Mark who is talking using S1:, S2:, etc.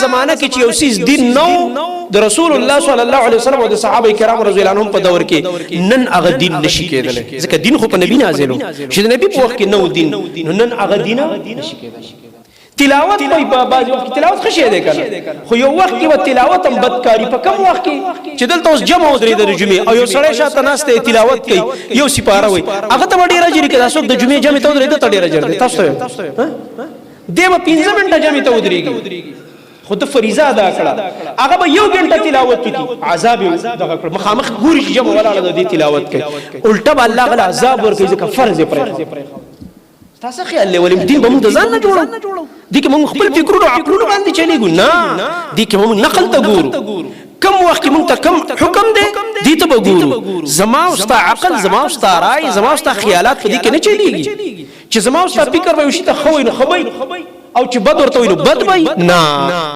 S1: زمانہ کې چې یو سیس دین نو د رسول الله صلی الله علیه وسلم او د صحابه کرام رضی الله عنهم په دور کې نن هغه دین نشي کېدل ځکه دین خو په نبی نازلو چې د نبی په وخت کې نو دین نن هغه دین نشي کېدل تلاوت کوئی بعض وخت تلاوت خشه ده کنه خو یو وخت کې و تلاوت هم بدکاری په کم وخت کې چې دلته اوس جمع ودرې د جمعې او یو سړی شاته ناشته تلاوت کوي یو سپاره وي هغه ته ډیره جری کې تاسو د جمعې جمع ته ودرې ته ډیره جری تاسو دیو 15 منټه جمع ته ودرېږي خود فریضه ادا کړه هغه به یو غنټه تلاوت کوي عذاب دغه مخامخ ګوري چې جمع ولاړه د تلاوت کوي الټه الله غل عذاب ورکوي ځکه فرض پرې تاسو خیال لولم دین به موږ ځان نه جوړو دي کې موږ خپل فکرونو عقلونو باندې چلیږو نه دي کې موږ نقل ته ګورو کم وخت موږ ته کم حکم دی دي ته وګورو زما او ستا عقل زما او ستا رائے زما او ستا خیالات په دې کې نه چلیږي چې زما او ستا فکر به وشي ته خو نه خبي او چې بد ورته وي نو بد وي نه